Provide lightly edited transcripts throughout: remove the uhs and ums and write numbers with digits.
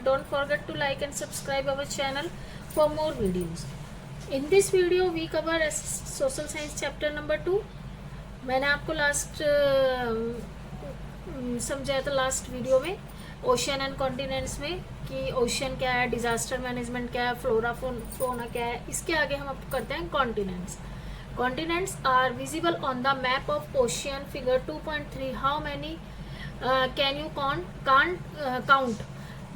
don't forget to like and subscribe our channel for more videos. In this video we cover social science chapter number 2. मैंने आपको last समझाया था last video में ocean and continents में कि ocean क्या है, डिजास्टर मैनेजमेंट क्या है, फ्लोरा फौना क्या है. इसके आगे हम अब करते हैं continents. Continents are visible on the map of ocean. Figure 2.3. How many can you count?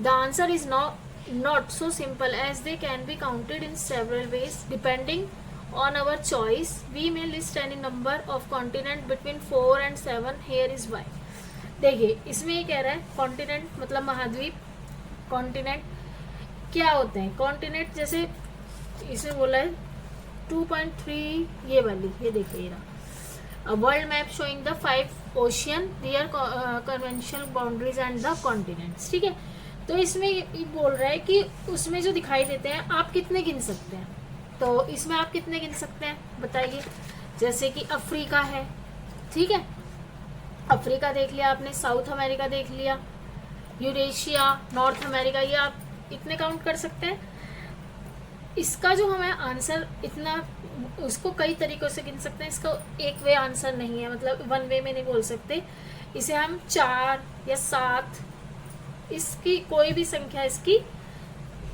The answer is not so simple, as they can be counted in several ways depending on our choice. We may list any number of continent between 4 and 7. Here is why. देखिए इसमें ये कह रहा है continent मतलब महाद्वीप. Continent क्या होते हैं? कॉन्टिनेंट जैसे इसमें बोला है 2.3 ये वाली, ये देखिए रहा world map showing the 5 ocean rear conventional boundaries and the continents. ठीक है, तो इसमें ये बोल रहा है कि उसमें जो दिखाई देते हैं आप कितने गिन सकते हैं. तो इसमें आप कितने गिन सकते हैं बताइए. जैसे कि अफ्रीका है, ठीक है, अफ्रीका देख लिया आपने, साउथ अमेरिका देख लिया, यूरेशिया, नॉर्थ अमेरिका, ये आप इतने काउंट कर सकते हैं. इसका जो हमें आंसर इतना, उसको कई तरीकों से गिन सकते हैं. इसका एक वे आंसर नहीं है, मतलब वन वे में नहीं बोल सकते. इसे हम 4 या 7, इसकी कोई भी संख्या इसकी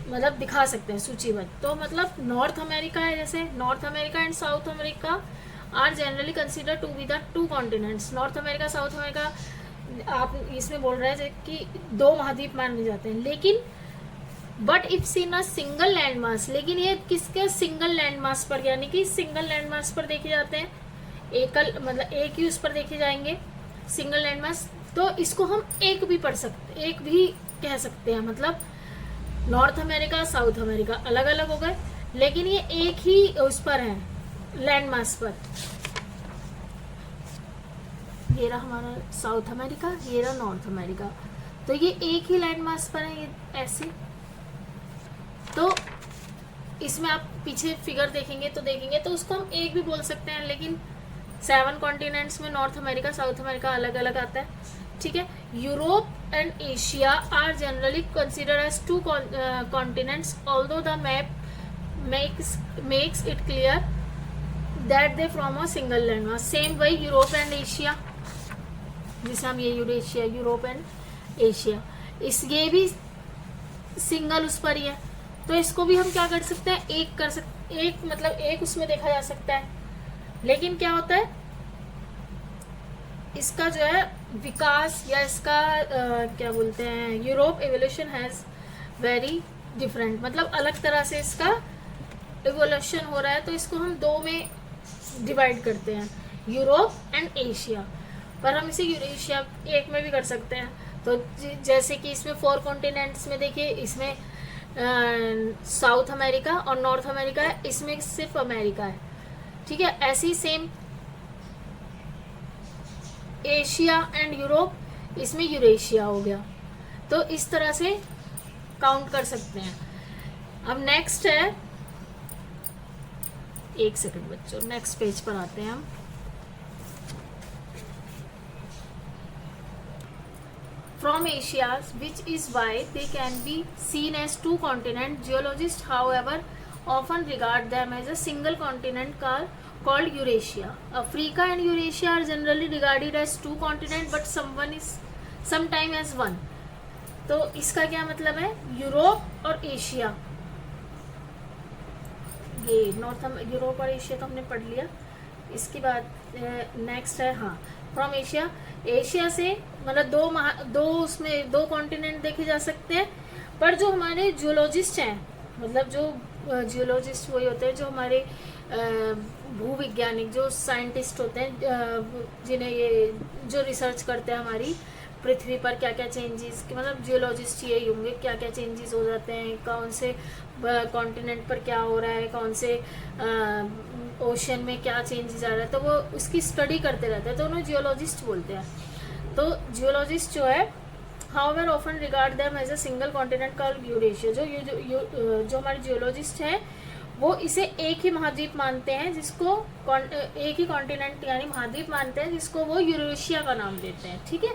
मतलब दिखा सकते हैं सूचीबद्ध. तो मतलब नॉर्थ अमेरिका है, जैसे North America and South America are generally consider to be the 2 continents. North America, South America आप इसमें बोल रहे हैं कि 2 महाद्वीप माने जाते हैं. लेकिन but if seen a single land मास, लेकिन ये किसके सिंगल लैंड मास पर, यानी कि सिंगल लैंड मास पर देखे जाते हैं, एकल मतलब एक ही उस पर देखे जाएंगे सिंगल लैंड मास. तो इसको हम एक भी पढ़ सकते, एक भी कह सकते हैं. मतलब नॉर्थ अमेरिका, साउथ अमेरिका अलग अलग हो गए, लेकिन ये एक ही उस पर है लैंड मास पर. ये रहा हमारा साउथ अमेरिका, ये रहा नॉर्थ अमेरिका, तो ये एक ही लैंड मास पर है, ये ऐसे. तो इसमें आप पीछे फिगर देखेंगे तो उसको हम एक भी बोल सकते हैं. लेकिन 7 कॉन्टिनेंट्स में नॉर्थ अमेरिका, साउथ अमेरिका अलग अलग आता है. ठीक है, Europe and Asia are generally considered as 2 continents, although the map makes it clear that they from a single land mass. Same वही यूरोप एंड एशिया, जिसे हम ये यूरेशिया, यूरोप एंड एशिया, ये भी सिंगल उस पर ही है. तो इसको भी हम क्या कर सकते हैं, एक कर सकते, एक मतलब एक उसमें देखा जा सकता है. लेकिन क्या होता है, इसका जो है विकास या इसका क्या बोलते हैं, Europe evolution has very different, मतलब अलग तरह से इसका एवोल्यूशन हो रहा है. तो इसको हम 2 में डिवाइड करते हैं, यूरोप एंड एशिया. पर हम इसे यूरेशिया एक में भी कर सकते हैं. तो जैसे कि इसमें 4 कॉन्टिनेंट्स में देखिए, इसमें साउथ अमेरिका और नॉर्थ अमेरिका है, इसमें सिर्फ अमेरिका है. ठीक है, ऐसे ही सेम एशिया एंड यूरोप, इसमें यूरेशिया हो गया. तो इस तरह से काउंट कर सकते हैं. अब नेक्स्ट है, एक सेकंड बच्चों, नेक्स्ट पेज पर आते हैं हम. From Asia, which is why they can be seen as 2 continents. Geologists, however, often regard them as a single continent called Eurasia. Africa and Eurasia are generally regarded as 2 continents, but sometime as 1. तो इसका क्या मतलब है, Europe और Asia, ये Europe और Asia तो हमने पढ़ लिया. इसके बाद नेक्स्ट है, हाँ, फ्रॉम एशिया, एशिया से मतलब 2 उसमें 2 कॉन्टिनेंट देखे जा सकते हैं. पर जो हमारे जियोलॉजिस्ट हैं, मतलब जो जियोलॉजिस्ट वही होते हैं जो हमारे भूविज्ञानिक, जो साइंटिस्ट होते हैं, जिन्हें ये जो रिसर्च करते हैं हमारी पृथ्वी पर क्या क्या चेंजेस, मतलब जियोलॉजिस्ट यही होंगे, क्या क्या चेंजेस हो जाते हैं, कौन से कॉन्टिनेंट पर क्या हो रहा है, कौन से ओशन में क्या चेंजेस आ रहा है, तो वो उसकी स्टडी करते रहते हैं, तो उन्हें जियोलॉजिस्ट बोलते हैं. तो जियोलॉजिस्ट जो है, however often regard them as a single continent called Eurasia. जो हमारे जियोलॉजिस्ट हैं वो इसे एक ही महाद्वीप मानते हैं, जिसको एक ही कॉन्टिनेंट यानी महाद्वीप मानते हैं, जिसको वो यूरेशिया का नाम देते हैं. ठीक है,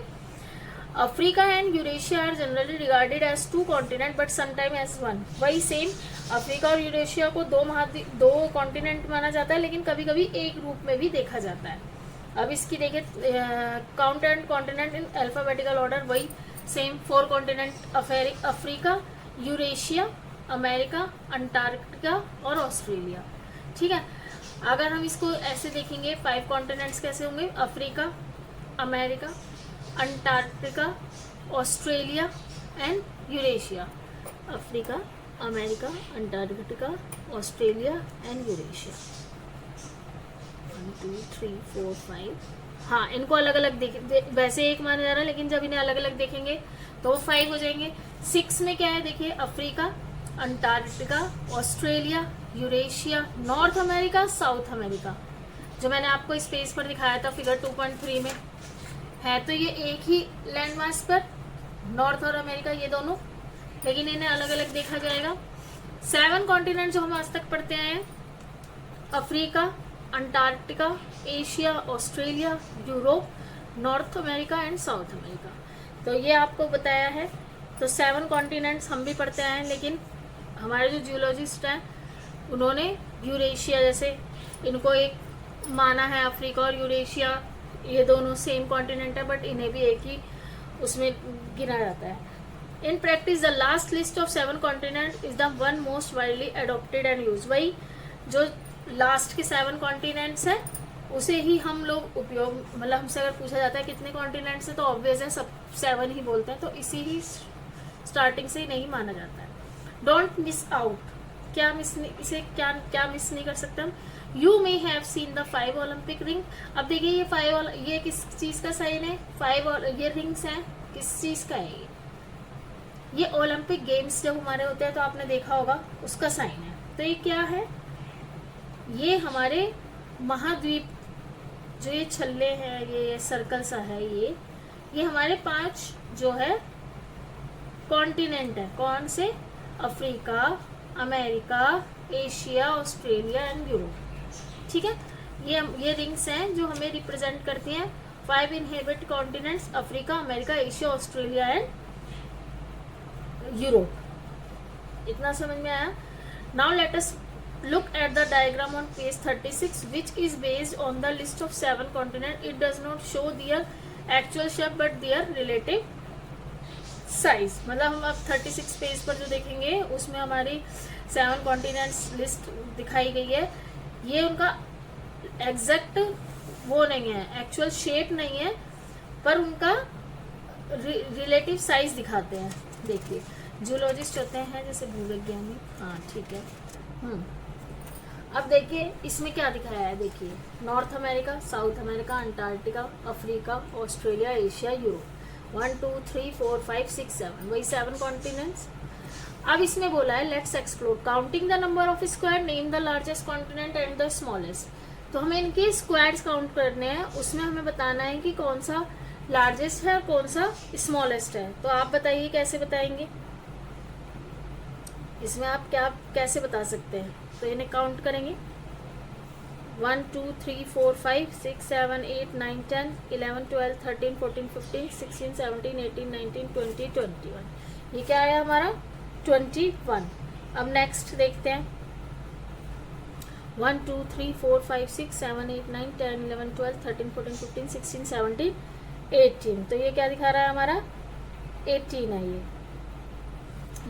Africa and Eurasia are generally regarded as two continent but sometime as one. वही सेम अफ्रीका और यूरेशिया को दो कॉन्टिनेंट माना जाता है, लेकिन कभी कभी एक रूप में भी देखा जाता है। अब इसकी देखिए count and continent in alphabetical order, वही same 4 continent Africa, Eurasia, America, Antarctica और ऑस्ट्रेलिया। ठीक है, अगर हम इसको ऐसे देखेंगे 5 कॉन्टिनेंट्स कैसे होंगे, Africa, America, Antarctica, Australia and Eurasia. Africa, America, Antarctica, Australia and Eurasia. 1 2 3 4 5। हाँ, इनको अलग अलग वैसे एक माना जा रहा है, लेकिन जब इन्हें अलग अलग देखेंगे तो वो 5 हो जाएंगे। 6 में क्या है देखिए, Africa, Antarctica, Australia, Eurasia, north America, South America, जो मैंने आपको इस पेज पर दिखाया था फिगर 2.3 में है। तो ये एक ही लैंड मास पर नॉर्थ और अमेरिका ये दोनों, लेकिन इन्हें अलग अलग देखा जाएगा। 7 कॉन्टिनेंट जो हम आज तक पढ़ते आए हैं, Africa, Antarctica, Asia, Australia, Europe, north America and South America. तो ये आपको बताया है। तो 7 कॉन्टिनेंट्स हम भी पढ़ते आए हैं, लेकिन हमारे जो जियोलॉजिस्ट हैं उन्होंने यूरेशिया जैसे इनको एक माना है, अफ्रीका और यूरेशिया ये दोनों सेम कॉन्टिनेंट है, बट इन्हें भी एक ही उसमें गिना जाता है। In practice the last list of 7 continent is the one most widely adopted and use. वही जो लास्ट के 7 कॉन्टिनेंट्स हैं उसे ही हम लोग उपयोग, मतलब हमसे अगर पूछा जाता है कितने कॉन्टिनेंट्स हैं तो ऑब्वियस है सब 7 ही बोलते हैं, तो इसी ही स्टार्टिंग से ही नहीं माना जाता है। डोंट मिस आउट, इसे क्या मिस नहीं कर सकते हम। You may have seen the 5 Olympic ring. अब देखिए ये किस चीज का साइन है, 5 ये रिंग्स हैं किस चीज का है ये ओलंपिक गेम्स जब हमारे होते हैं तो आपने देखा होगा उसका साइन है। तो ये क्या है, ये हमारे महाद्वीप जो ये छल्ले हैं, ये सर्कल सा है, ये हमारे 5 जो है कॉन्टिनेंट है। कौन से, Africa, America, Asia, Australia and Europe. ठीक है, ये रिंग्स हैं जो हमें रिप्रेजेंट करती हैं 5 inhabit continents, Africa, America, Asia, Australia and Europe. इतना समझ में आया। Now let us look at the diagram on page 36 which is based on the list of 7 continents. It does not show their actual shape but their relative size. मतलब हम अब 36 page पर जो देखेंगे उसमें हमारी 7 कॉन्टिनेंट्स लिस्ट दिखाई गई है। ये उनका एग्जैक्ट वो नहीं है, एक्चुअल शेप नहीं है, पर उनका रिलेटिव साइज दिखाते हैं। देखिए जूलॉजिस्ट होते हैं जैसे भूविज्ञानी, हाँ ठीक है। अब देखिए इसमें क्या दिखाया है, देखिए north America, South America, Antarctica, Africa, Australia, Asia, Europe. 1 2 3 4 5 6 7, वही 7 कॉन्टिनेंट्स। अब इसमें बोला है let's explore counting the number of square, name the largest continent and the smallest. तो हमें इनके स्क्वायर्स काउंट करने हैं, उसमें हमें बताना है कि कौन सा लार्जेस्ट है और कौन सा स्मॉलेस्ट है। तो आप बताइए कैसे बताएंगे, इसमें आप कैसे बता सकते हैं। तो इन्हें काउंट करेंगे 1 2 3 4 5 6 7 8 9 10 11 12 13 14 15 16 17 18 19 20 21। ये क्या आया हमारा 21। अब नेक्स्ट देखते हैं 1 2 3 4 5 6 7 8 9 10 11 12 13 14 15 16 17 18। तो ये क्या दिखा रहा है हमारा 18 है ये।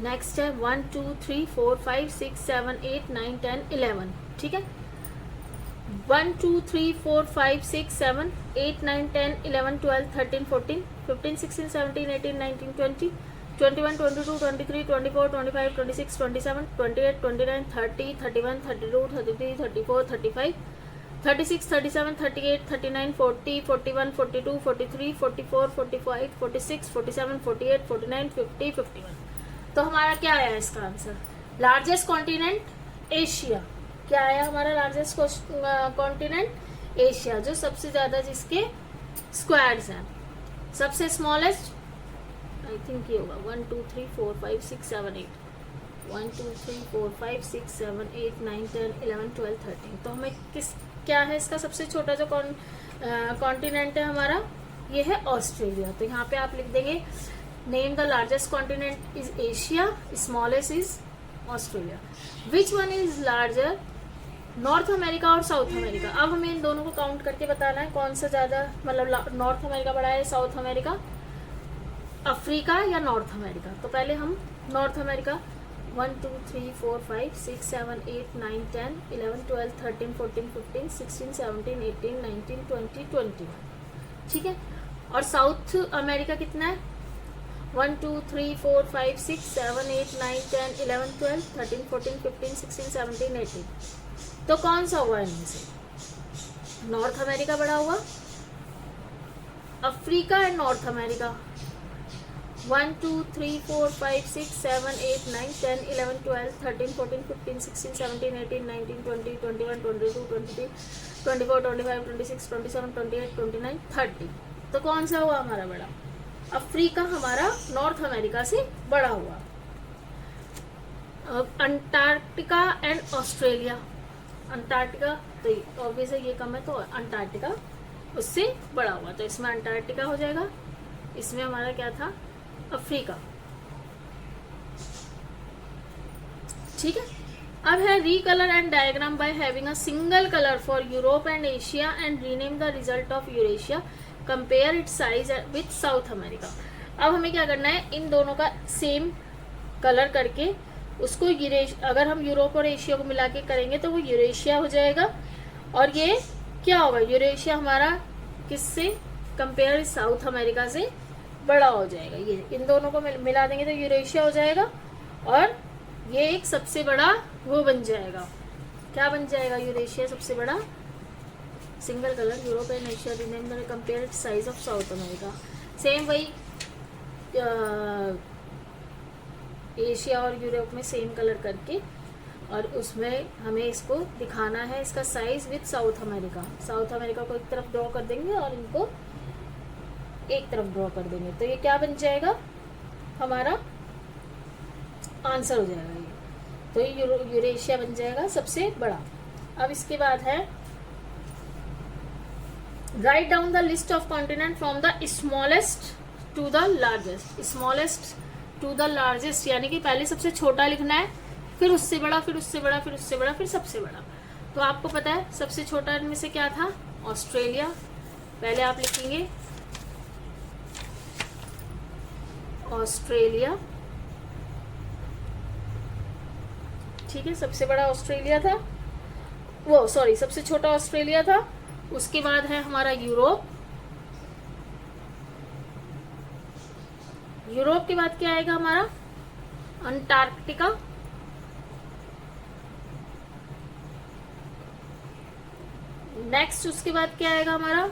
नेक्स्ट है 1 2 3 4 5 6 7 8 9 10 11। ठीक है, 1 2 3 4 5 6 7 8 9 10 11 12 13 14 15 16 17 18 19 20 21 22 23 24 25 26 27 28 29 30 31 32 33 34 35 36 37 38 39 40 41 42 43 44 45 46 47 48 49 50 51। तो हमारा क्या आया इसका आंसर, लार्जेस्ट कॉन्टिनेंट एशिया। क्या आया हमारा लार्जेस्ट कॉन्टिनेंट एशिया, जो सबसे ज्यादा जिसके स्क्वायर्स हैं। सबसे स्मॉलेस्ट आई थिंक ये होगा 1 2 3 4 5 6 7 8 1 2 3 4 5 6 7 8 9 10 11 12 13। तो हमें क्या है इसका सबसे छोटा जो कॉन्टिनेंट है हमारा, ये है ऑस्ट्रेलिया। तो यहाँ पे आप लिख देंगे name the largest continent is Asia, smallest is Australia. Which one is larger, north America और साउथ अमेरिका। अब हमें इन दोनों को काउंट करके बताना है कौन सा ज्यादा, मतलब नॉर्थ अमेरिका बड़ा है, साउथ अमेरिका, अफ्रीका या नॉर्थ अमेरिका। तो पहले हम नॉर्थ अमेरिका 1 2 3 4 5 6 7 8 9 10 11 12 13 14 15 16 17 18 19 20 21, ठीक है। और साउथ अमेरिका कितना है 1 2 3 4 5 6 7 8 9 10 11 12 13 14 15 16 17 18। तो कौन सा हुआ इनमें से, नॉर्थ अमेरिका बड़ा हुआ, अफ्रीका एंड नॉर्थ अमेरिका 1 2 3 4 5 6 7 8 9 10 11 12 13 14 15 16 17 18 19 20 21 22 23 24 25 26 27 28 29 30। तो कौन सा हुआ हमारा बड़ा, अफ्रीका हमारा नॉर्थ अमेरिका से बड़ा हुआ। अंटार्कटिका एंड ऑस्ट्रेलिया, अंटार्कटिका तो ऑब्वियस है ये कम है, तो अंटार्कटिका उससे बड़ा हुआ। तो इसमें अंटार्कटिका हो जाएगा, इसमें हमारा क्या था, अफ्रीका, ठीक है। अब है recolour and diagram by having a single colour for Europe and Asia and rename the result of Eurasia, compare its size with South America. अब हमें क्या करना है, इन दोनों का सेम कलर करके उसको अगर हम यूरोप और एशिया को मिला के करेंगे तो वो यूरेशिया हो जाएगा। और ये क्या होगा, यूरेशिया हमारा किससे कंपेयर, साउथ अमेरिका से बड़ा हो जाएगा। ये इन दोनों को मिला देंगे तो यूरेशिया हो जाएगा, और ये एक सबसे बड़ा वो बन जाएगा, क्या बन जाएगा, यूरेशिया सबसे बड़ा single colour, Europe and Asia rename the compare size of south America. Same वही एशिया और यूरोप में सेम कलर करके, और उसमें हमें इसको दिखाना है इसका size with South America. South America को एक तरफ ड्रॉ कर देंगे और इनको एक तरफ ड्रॉ कर देंगे, तो ये क्या बन जाएगा, हमारा आंसर हो जाएगा ये। तो ये यूरेशिया बन जाएगा सबसे बड़ा। अब इसके बाद है write down the list of continent from the smallest to the largest. Smallest to the largest यानी कि पहले सबसे छोटा लिखना है, फिर उससे बड़ा, फिर उससे बड़ा, फिर उससे बड़ा, फिर सबसे बड़ा। तो आपको पता है सबसे छोटा इनमें से क्या था, ऑस्ट्रेलिया। पहले आप लिखेंगे ऑस्ट्रेलिया, ठीक है, सबसे बड़ा ऑस्ट्रेलिया था, वो सॉरी सबसे छोटा ऑस्ट्रेलिया था। उसके बाद है हमारा यूरोप, यूरोप के बाद क्या आएगा हमारा, अंटार्कटिका, नेक्स्ट उसके बाद क्या आएगा हमारा,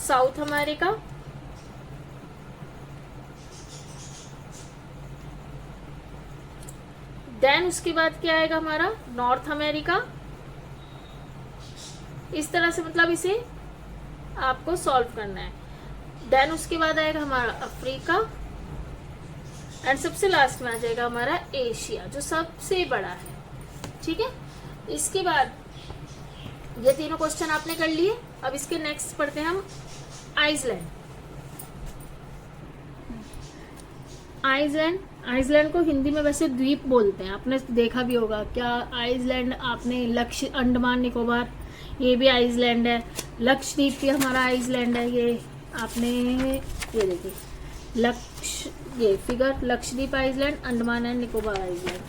साउथ अमेरिका, देन उसके बाद क्या आएगा हमारा, नॉर्थ अमेरिका। इस तरह से मतलब इसे आपको सॉल्व करना है। देन उसके बाद आएगा हमारा अफ्रीका, एंड सबसे लास्ट में आ जाएगा हमारा एशिया जो सबसे बड़ा है, ठीक है। इसके बाद ये तीनों क्वेश्चन आपने कर लिए। अब इसके नेक्स्ट पढ़ते हैं हम आइसलैंड। आइसलैंड, आइसलैंड को हिंदी में वैसे द्वीप बोलते हैं, आपने देखा भी होगा क्या। आइसलैंड आपने लक्ष्य, अंडमान निकोबार, ये भी आइसलैंड है। लक्षद्वीप भी हमारा आइसलैंड है, ये आपने ये देखिए ये figure, Lakshadweep island, Andaman and Nicobar island.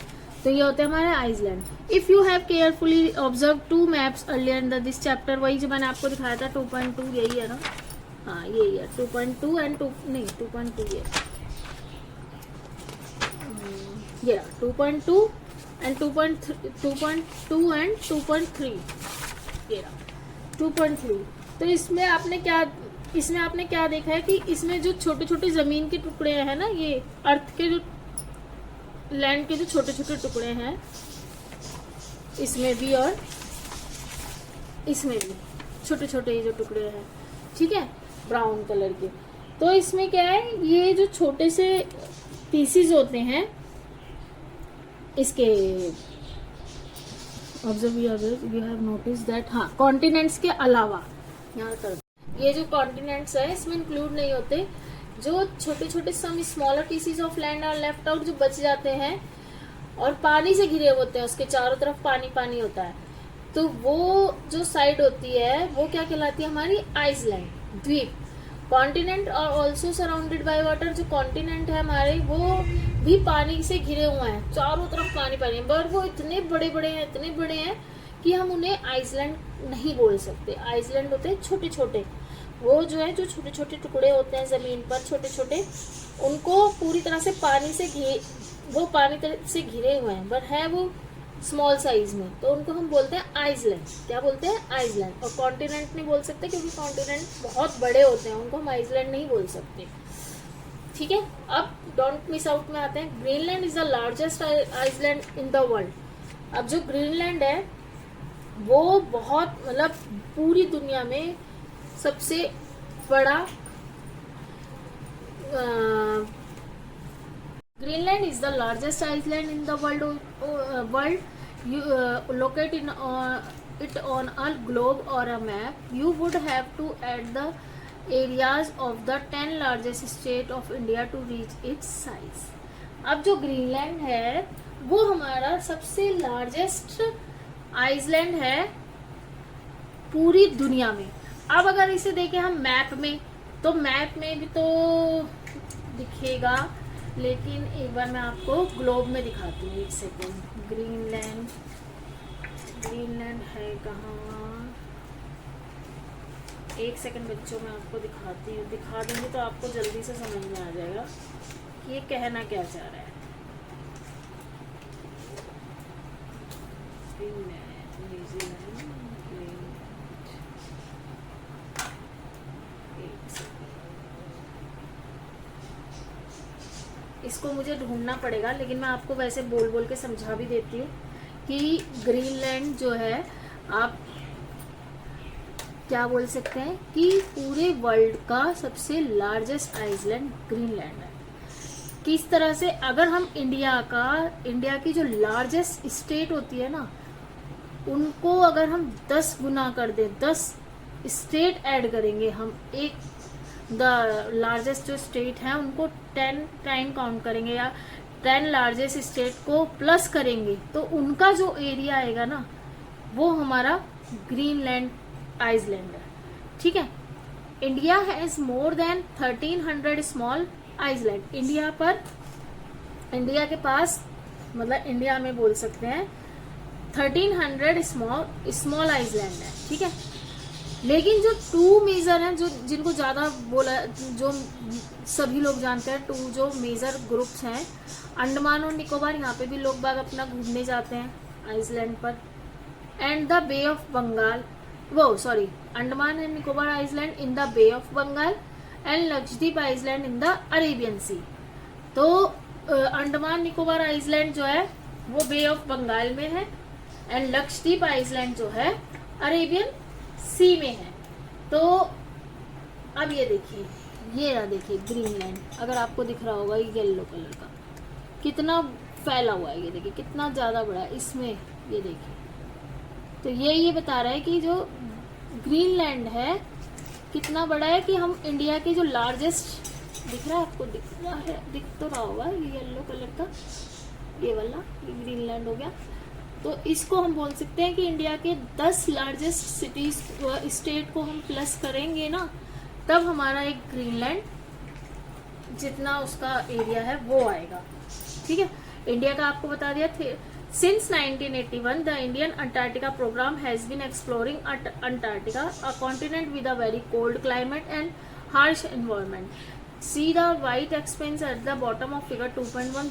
तो ये होते हैं हमारे island. If you have carefully observe 2 maps earlier in this chapter, वही जो मैंने आपको दिखाया था 2.2, यही है ना, हाँ यही है 2.2 एंड 2.2 ये 2.2 एंड 2.2 एंड 2.3, ये 2.3। तो इसमें आपने क्या देखा है कि इसमें जो छोटे छोटे जमीन के टुकड़े हैं ना, ये अर्थ के जो लैंड के जो छोटे छोटे टुकड़े हैं, इसमें भी और इसमें भी छोटे छोटे ये जो टुकड़े हैं, ठीक है, ब्राउन कलर के। तो इसमें क्या है, ये जो छोटे से पीसीज होते हैं इसके, observe you have notice that, हाँ, कॉन्टिनेंट्स के अलावा यहाँ कर, ये जो कॉन्टिनेंट्स है इसमें इंक्लूड नहीं होते। जो छोटे छोटे some smaller pieces of land are left out, जो बच जाते हैं और पानी से घिरे होते हैं, उसके चारों तरफ पानी पानी होता है, तो वो जो साइड होती है वो क्या कहलाती है हमारी आइसलैंड, द्वीप। कॉन्टिनेंट और ऑल्सो सराउंडेड बाय वाटर, जो कॉन्टिनेंट है हमारे वो भी पानी से घिरे हुए हैं, चारों तरफ पानी पानी, पर वो इतने बड़े बड़े हैं, इतने बड़े हैं कि हम उन्हें आइसलैंड नहीं बोल सकते। आइसलैंड होते हैं छोटे छोटे, वो जो है जो छोटे छोटे टुकड़े होते हैं जमीन पर छोटे छोटे, उनको पूरी तरह से पानी से वो पानी से घिरे हुए हैं, बट है वो स्मॉल साइज में, तो उनको हम बोलते हैं आइसलैंड। क्या बोलते हैं? आइसलैंड। और कॉन्टिनेंट नहीं बोल सकते क्योंकि कॉन्टिनेंट बहुत बड़े होते हैं, उनको हम आइसलैंड नहीं बोल सकते। ठीक है, अब डोंट मिस आउट में आते हैं। Greenland is the largest island in the world. अब जो ग्रीनलैंड है वो बहुत, मतलब पूरी दुनिया में सबसे बड़ा, Greenland is the largest island in the world. You locate it on a globe or a map. You would have to add the areas of the 10 largest state of India to reach its size. अब जो Greenland है वो हमारा सबसे largest Iceland है पूरी दुनिया में। अब अगर इसे देखें हम मैप में, तो मैप में भी तो दिखेगा, लेकिन एक बार मैं आपको ग्लोब में दिखाती हूँ। एक सेकेंड। ग्रीनलैंड, ग्रीनलैंड है कहाँ? एक सेकेंड बच्चों, मैं आपको दिखाती हूँ। दिखा दूँगी तो आपको जल्दी से समझ में आ जाएगा कि ये कहना क्या चाह रहा है। ग्रीनलैंड, न्यूजीलैंड, इसको मुझे ढूंढना पड़ेगा, लेकिन मैं आपको वैसे बोल बोल के समझा भी देती हूँ कि ग्रीनलैंड जो है, आप क्या बोल सकते हैं कि पूरे वर्ल्ड का सबसे लार्जेस्ट आइसलैंड ग्रीनलैंड है। किस तरह से? अगर हम इंडिया की जो लार्जेस्ट स्टेट होती है ना, उनको अगर हम 10 गुना कर दें, 10 स्टेट ऐड करेंगे हम, एक द लार्जेस्ट जो स्टेट है उनको 10 टाइम काउंट करेंगे या 10 लार्जेस्ट स्टेट को प्लस करेंगे, तो उनका जो एरिया आएगा ना वो हमारा ग्रीनलैंड आइसलैंड है। ठीक है। India has more than 1300 small island. India के पास, मतलब इंडिया में बोल सकते हैं 1300 स्मॉल आइसलैंड है। ठीक है, लेकिन जो 2 मेजर हैं, जो जिनको ज्यादा बोला, जो सभी लोग जानते हैं, 2 जो मेजर ग्रुप्स हैं, अंडमान और निकोबार, यहाँ पे भी लोग बाग अपना घूमने जाते हैं आइसलैंड पर, and the Bay of Bengal, Andaman and Nicobar island in the Bay of Bengal and Lakshadweep island in the Arabian Sea. तो अंडमान निकोबार आइसलैंड जो है वो बे ऑफ बंगाल में है, एंड लक्षद्वीप आइसलैंड जो है अरेबियन सी में है। तो अब ये देखिए, ये ना देखिए ग्रीनलैंड, अगर आपको दिख रहा होगा ये येलो कलर का कितना फैला हुआ है, ये देखिए कितना ज्यादा बड़ा है इसमें, ये देखिए। तो ये बता रहा है कि जो ग्रीनलैंड है कितना बड़ा है, कि हम इंडिया के जो लार्जेस्ट, दिख रहा है आपको? दिख तो रहा होगा, ये येलो कलर का, ये वाला, ये ग्रीनलैंड हो गया। तो इसको हम बोल सकते हैं कि इंडिया के 10 लार्जेस्ट सिटीज स्टेट को हम प्लस करेंगे ना, तब हमारा एक ग्रीनलैंड जितना उसका एरिया है वो आएगा। ठीक है, इंडिया का आपको बता दिया थे। Since 1981 the Indian Antarctica programme has been exploring Antarctica, a continent with a very cold climate and harsh environment. See the white expanse at the bottom of figure 2.1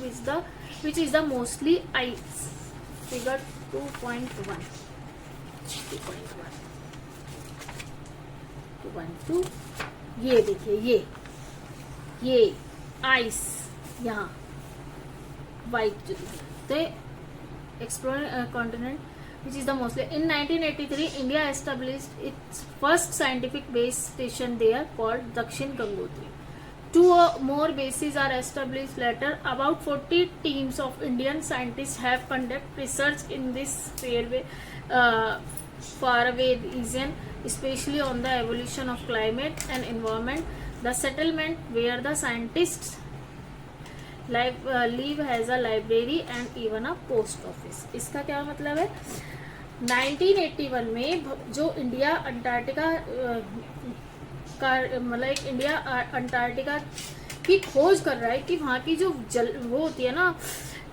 which is the mostly ice. Figure 2.1 2.2 ये देखिए, ये ice यहाँ white जो दिखे, exploring continent which is the mostly. In 1983 India established its first scientific base station there called Dakshin Gangotri. 2 more bases are established later. About 40 teams of Indian scientists have conducted research in this faraway region especially on the evolution of climate and environment. The settlement where the scientists live has a library and even a post office. इसका क्या मतलब है? 1981 में जो India Antarctica का मतलब एक India Antarctica की खोज कर रहा है कि वहाँ की जो जल वो होती है ना,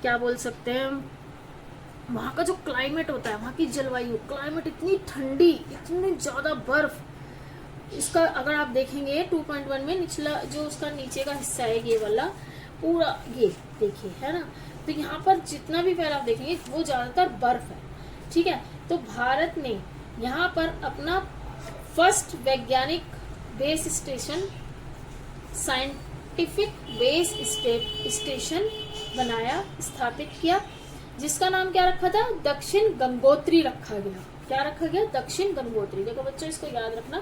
क्या बोल सकते हैं, वहाँ का जो क्लाइमेट होता है, वहाँ की जलवायु क्लाइमेट इतनी ठंडी, इतनी ज़्यादा बर्फ, इसका अगर आप देखेंगे 2.1 में निचला जो उसका नीचे का हिस्सा है ये वाला पूरा, ये देखिए है ना, तो यहाँ पर जितना भी फैलाव आप देखेंगे वो ज़्यादातर बर्फ है, ठीक है। तो भारत ने यहाँ पर अपना फर्स्ट वैज्ञानिक base station, scientific base station बनाया, स्थापित किया, जिसका नाम क्या रखा था? दक्षिण गंगोत्री रखा गया। क्या रखा गया? दक्षिण गंगोत्री। देखो बच्चों इसको याद रखना,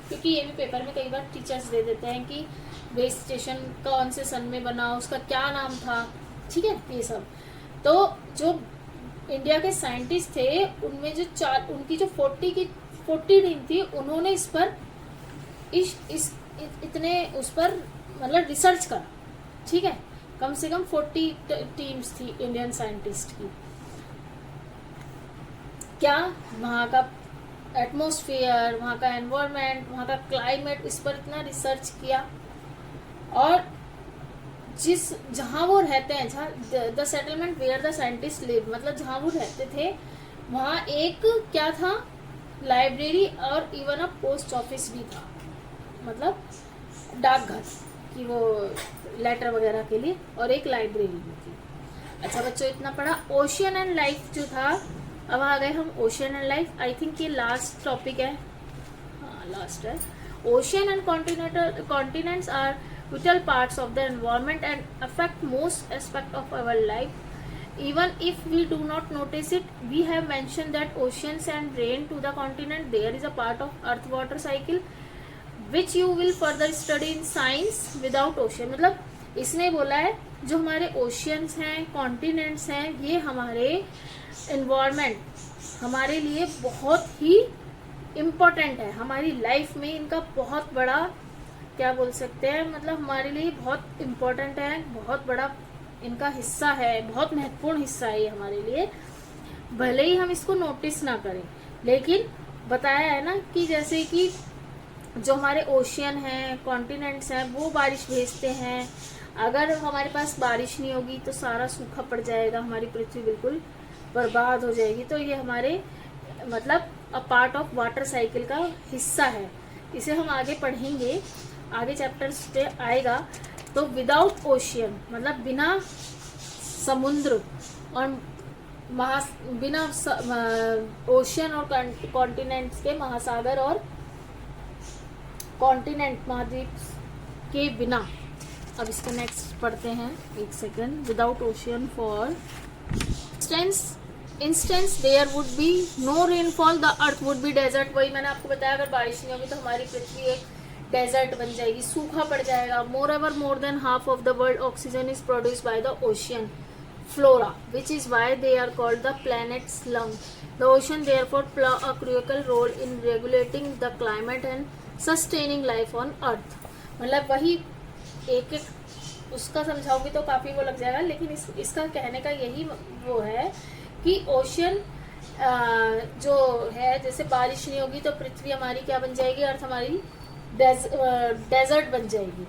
क्योंकि ये भी पेपर में कई बार टीचर्स दे देते हैं कि बेस स्टेशन कौन से सन में बना, उसका क्या नाम था, ठीक है, ये सब। तो जो इंडिया के साइंटिस्ट थे उनमें जो उनकी जो 40 टीम थी, उन्होंने इस पर इतने उस पर मतलब रिसर्च करा, ठीक है। कम से कम 40 टीम्स थी इंडियन साइंटिस्ट की। क्या वहाँ का एटमॉस्फेयर, वहाँ का एनवायरनमेंट, वहाँ का क्लाइमेट, इस पर इतना रिसर्च किया। और जहाँ वो रहते हैं, जहाँ the settlement where the scientist live, मतलब जहाँ वो रहते थे वहाँ एक क्या था? लाइब्रेरी और इवन अ पोस्ट ऑफिस भी था, मतलब डाकघर कि वो लेटर वगैरह के लिए, और एक लाइब्रेरी भी थी। अच्छा बच्चों इतना पढ़ा। ओशियन एंड लाइफ जो था, अब आ गए हम ocean and life. I think ये लास्ट टॉपिक है, हाँ लास्ट है। Ocean and continents are vital parts of the environment and affect most aspect of our life. Even if we do not notice it, we have mentioned that oceans and rain to the continent, there is a part of earth water cycle which you will further study in science without ocean. मतलब इसने बोला है जो हमारे oceans हैं, continents हैं, ये हमारे एनवायरनमेंट, हमारे लिए बहुत ही इम्पोर्टेंट है, हमारी लाइफ में इनका बहुत बड़ा क्या बोल सकते हैं, मतलब हमारे लिए बहुत इम्पोर्टेंट है, बहुत बड़ा इनका हिस्सा है, बहुत महत्वपूर्ण हिस्सा है ये हमारे लिए। भले ही हम इसको नोटिस ना करें, लेकिन बताया है ना कि जैसे कि जो हमारे ओशियन हैं, कॉन्टिनेंट्स हैं, वो बारिश भेजते हैं। अगर हमारे पास बारिश नहीं होगी तो सारा सूखा पड़ जाएगा, हमारी पृथ्वी बिल्कुल बर्बाद हो जाएगी। तो ये हमारे मतलब a part of water cycle का हिस्सा है। इसे हम आगे पढ़ेंगे, आगे चैप्टर्स पे आएगा। तो विदाउट ओशियन मतलब बिना समुद्र और बिना ओशियन और कॉन्टिनेंट्स के, महासागर और कॉन्टिनेंट महाद्वीप के बिना। अब इसके नेक्स्ट पढ़ते हैं, एक second. Without ocean for instance there would be no rainfall, the earth would be desert. वही मैंने आपको बताया, अगर बारिश नहीं होगी तो हमारी पृथ्वी एक डेजर्ट बन जाएगी, सूखा पड़ जाएगा। More ever more than half of the world oxygen is produced by the ocean flora, which is why they are called the planet's lung. The ocean therefore play a crucial role in regulating the climate and sustaining life on Earth. मतलब वही एक एक उसका समझाओगे तो काफी वो लग जाएगा, लेकिन इसका कहने का यही वो है कि ओशियन जो है, जैसे बारिश नहीं होगी तो पृथ्वी हमारी क्या बन जाएगी? अर्थ हमारी डेजर्ट बन जाएगी।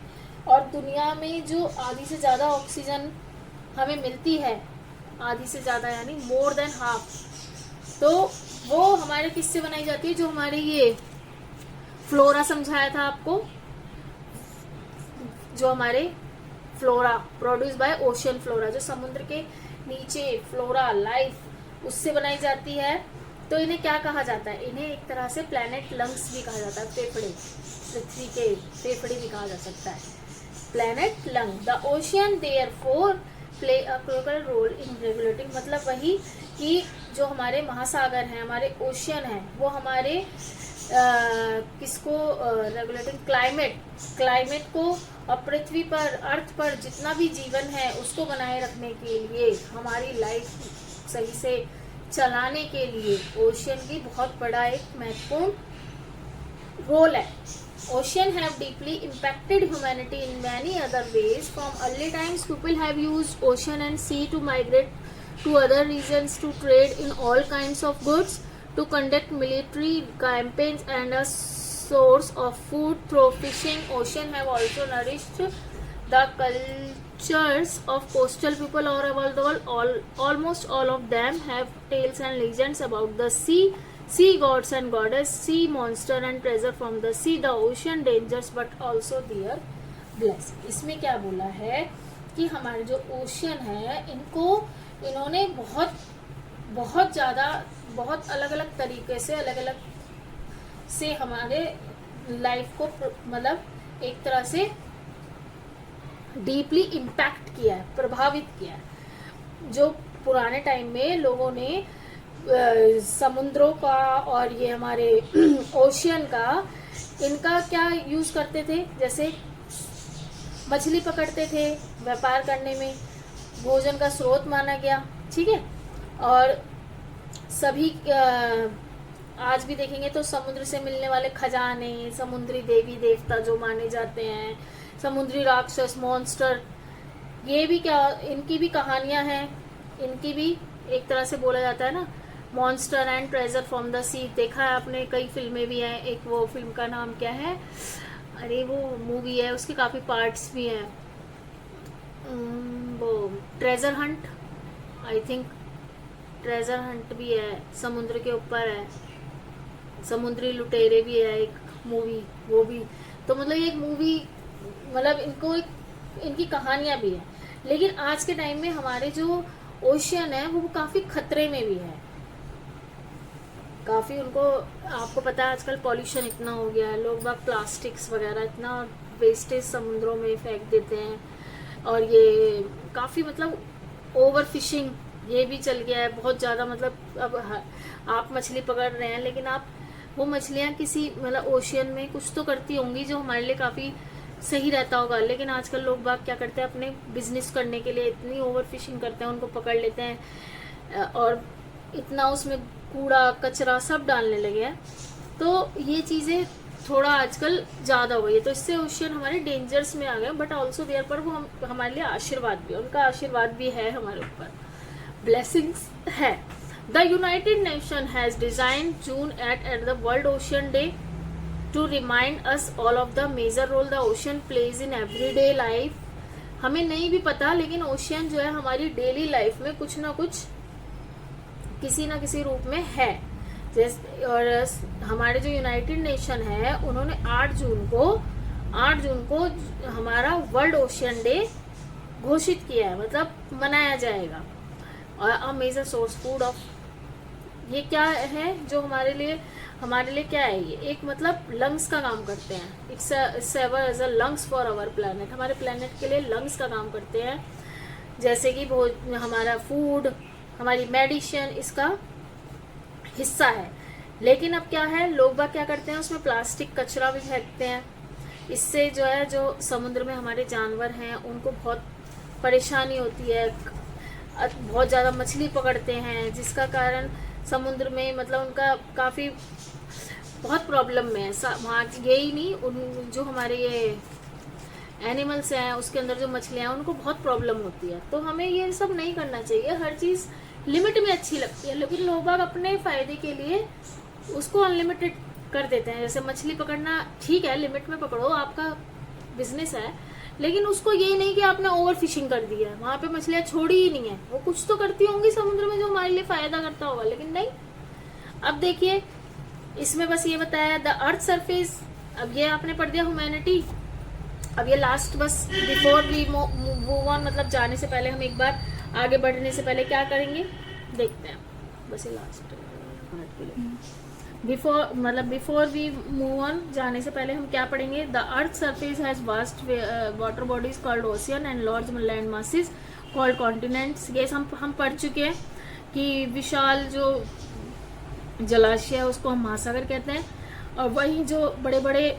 और दुनिया में जो आधी से ज़्यादा ऑक्सीजन हमें मिलती है, आधी से ज़्यादा यानी मोर देन हाफ, तो वो हमारे किससे बनाई जाती है? जो हमारे ये फ्लोरा समझाया था आपको, जो हमारे flora produce by ocean flora, जो समुद्र के नीचे फ्लोरा लाइफ, उससे बनाई जाती है। तो इन्हें क्या कहा जाता है? इन्हें एक तरह से प्लैनेट लंग्स भी कहा जाता है, फेफड़े, पृथ्वी के फेफड़े भी कहा जा सकता है, planet lung. The ocean therefore play a crucial role in regulating, मतलब वही कि जो हमारे महासागर हैं, हमारे ओशियन हैं, वो हमारे किसको रेगुलेटिंग क्लाइमेट को, और पृथ्वी पर, अर्थ पर जितना भी जीवन है उसको बनाए रखने के लिए, हमारी लाइफ सही से चलाने के लिए ओशियन की बहुत बड़ा एक महत्वपूर्ण रोल है। Ocean have deeply impacted humanity in many other ways. From early times, people have used ocean and sea to migrate to other regions, to trade in all kinds of goods, to conduct military campaigns, and a source of food through fishing. Ocean have also nourished the cultures of coastal people all over the world. Almost all of them have tales and legends about the sea gods and goddess, sea monster and treasure from the sea, the ocean dangers but also their blessing. इसमें क्या बोला है कि हमारे जो ocean है इन्होंने बहुत ज़्यादा बहुत अलग अलग तरीके से अलग अलग से हमारे लाइफ को मतलब एक तरह से डीपली इम्पैक्ट किया है, प्रभावित किया है। जो पुराने टाइम में लोगों ने समुद्रों का और ये हमारे ओशियन का इनका क्या यूज करते थे, जैसे मछली पकड़ते थे व्यापार करने में, भोजन का स्रोत माना गया, ठीक है। और सभी आज भी देखेंगे तो समुद्र से मिलने वाले खजाने, समुद्री देवी देवता जो माने जाते हैं, समुद्री राक्षस मॉन्स्टर, ये भी क्या इनकी भी कहानियां हैं, इनकी भी एक तरह से बोला जाता है ना, monster and treasure from the sea. देखा है आपने, कई फिल्में भी हैं। एक वो फिल्म का नाम क्या है, अरे वो मूवी है उसके काफी पार्ट्स भी हैं, वो treasure Hunt, I think treasure Hunt भी है, समुद्र के ऊपर है, समुद्री लुटेरे भी है एक मूवी, वो भी। तो मतलब एक मूवी मतलब इनकी कहानियां भी है। लेकिन आज के टाइम में हमारे जो ओशियन है वो काफी खतरे में भी है, काफी उनको, आपको पता है आजकल पॉल्यूशन इतना हो गया है, लोग बाग प्लास्टिक्स वगैरह इतना वेस्टेज समुद्रों में फेंक देते हैं, और ये काफी मतलब ओवर फिशिंग ये भी चल गया है बहुत ज्यादा। मतलब अब आप मछली पकड़ रहे हैं लेकिन आप वो मछलियां किसी मतलब ओशियन में कुछ तो करती होंगी जो हमारे लिए काफी सही रहता होगा, लेकिन आजकल लोग बाग क्या करते हैं, अपने बिजनेस करने के लिए इतनी ओवर फिशिंग करते हैं, उनको पकड़ लेते हैं और इतना उसमें कूड़ा कचरा सब डालने लगे हैं। तो ये चीज़ें थोड़ा आजकल ज़्यादा हो गई है, तो इससे ओशियन हमारे डेंजर्स में आ गए, बट ऑल्सो देयर पर वो हमारे लिए आशीर्वाद भी, उनका आशीर्वाद भी है हमारे ऊपर, ब्लेसिंग्स है। The United nation has design June at the world ocean day to remind us all of the major role the ocean plays in everyday life। हमें नहीं भी पता लेकिन ओशियन जो है हमारी डेली लाइफ में कुछ ना कुछ किसी ना किसी रूप में है। जैसे और हमारे जो यूनाइटेड नेशन है उन्होंने 8 जून को हमारा वर्ल्ड ओशियन डे घोषित किया है, मतलब मनाया जाएगा। और a major source food of, ये क्या है जो हमारे लिए क्या है, ये एक मतलब लंग्स का काम करते हैं, it's serve as a lungs for our planet, हमारे प्लैनेट के लिए लंग्स का काम करते हैं। जैसे कि वो हमारा फूड, हमारी मेडिसिन इसका हिस्सा है। लेकिन अब क्या है, लोग बाग क्या करते हैं, उसमें प्लास्टिक कचरा भी फेंकते हैं। इससे जो है जो समुद्र में हमारे जानवर हैं उनको बहुत परेशानी होती है, बहुत ज़्यादा मछली पकड़ते हैं, जिसका कारण समुद्र में मतलब उनका काफ़ी बहुत प्रॉब्लम में है। वहाँ यही नहीं, उन जो हमारे ये एनिमल्स हैं उसके अंदर जो मछलियाँ हैं उनको बहुत प्रॉब्लम होती है। तो हमें ये सब नहीं करना चाहिए, हर चीज़ लिमिट में अच्छी लगती है, लेकिन लोग अपने फ़ायदे के लिए उसको अनलिमिटेड कर देते हैं। जैसे मछली पकड़ना ठीक है, लिमिट में पकड़ो, आपका बिजनेस है, लेकिन उसको ये नहीं कि आपने ओवर फिशिंग कर दी है, वहां पे मछलियां छोड़ी ही नहीं है, वो कुछ तो करती होंगी समुद्र में जो हमारे लिए फायदा करता होगा, लेकिन नहीं। अब देखिए इसमें बस ये बताया द अर्थ सरफेस, अब ये आपने पढ़ दिया ह्यूमैनिटी। अब ये लास्ट बस बिफोर वी मूव ऑन, मतलब जाने से पहले हम एक बार आगे बढ़ने से पहले क्या करेंगे देखते हैं, बस ये लास्ट पार्ट के लिए। बिफोर वी मूव ऑन, जाने से पहले हम क्या पढ़ेंगे, the earth surface has vast water bodies called ocean and large land masses called continents. ये हम पढ़ चुके हैं कि विशाल जो जलाशय है उसको हम महासागर कहते हैं, और वहीं जो बड़े बड़े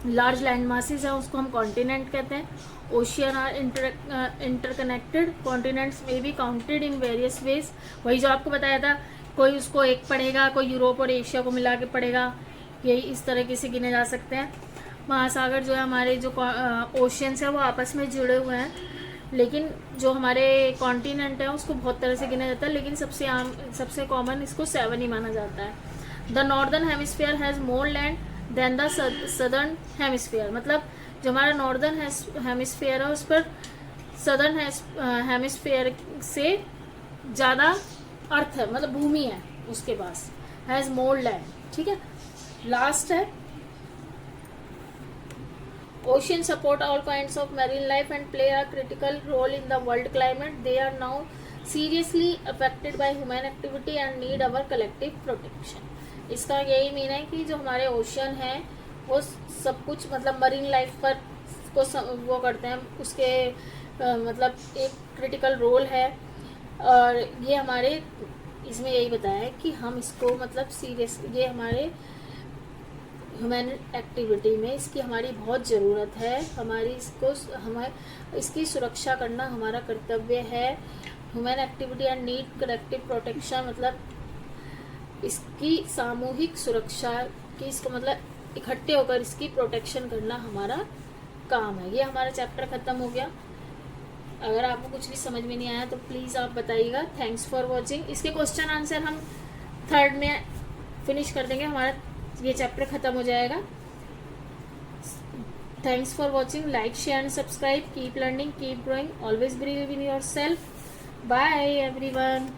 लार्ज लैंड मासेस हैं उसको हम कॉन्टिनेंट कहते हैं। ओशियन आर इंटरकनेक्टेड, कॉन्टिनेंट्स में be counted in various ways. वही जो आपको बताया था, कोई उसको एक पढ़ेगा, कोई यूरोप और एशिया को मिला के पढ़ेगा, यही इस तरीके से गिने जा सकते हैं। महासागर जो है हमारे जो ओशियंस है वो आपस में जुड़े हुए हैं, लेकिन जो हमारे कॉन्टिनेंट है उसको बहुत तरह से गिना जाता है, लेकिन सबसे कॉमन इसको 7 ही माना जाता है। The northern hemisphere has more land than the southern hemisphere, मतलब जो हमारा नॉर्दर्न हेमिस्फीयर है उस पर सदर्न हेमिस्फीयर से ज़्यादा अर्थ है, मतलब भूमि है उसके पास, हैज़ मोर लैंड। ठीक है, लास्ट है ocean support all kinds of marine life and play a critical role in the world climate. They are now seriously affected by human activity and need our collective protection. इसका यही mean है कि जो हमारे ocean है वो सब कुछ मतलब मरीन लाइफ पर को वो करते हैं, उसके मतलब एक क्रिटिकल रोल है, और ये हमारे इसमें यही बताया है कि हम इसको मतलब सीरियस, ये हमारे ह्यूमन एक्टिविटी में इसकी हमारी बहुत ज़रूरत है, हमें इसकी सुरक्षा करना हमारा कर्तव्य है। Human activity and need collective protection, मतलब इसकी सामूहिक सुरक्षा की, इसको मतलब इकट्ठे होकर इसकी प्रोटेक्शन करना हमारा काम है। ये हमारा चैप्टर ख़त्म हो गया। अगर आपको कुछ भी समझ में नहीं आया तो प्लीज़ आप बताइएगा। Thanks for watching. इसके क्वेश्चन आंसर हम 3rd में फिनिश कर देंगे, हमारा ये चैप्टर खत्म हो जाएगा। Thanks for watching. Like, share and subscribe. Keep learning, keep growing, always believe in yourself. Bye everyone.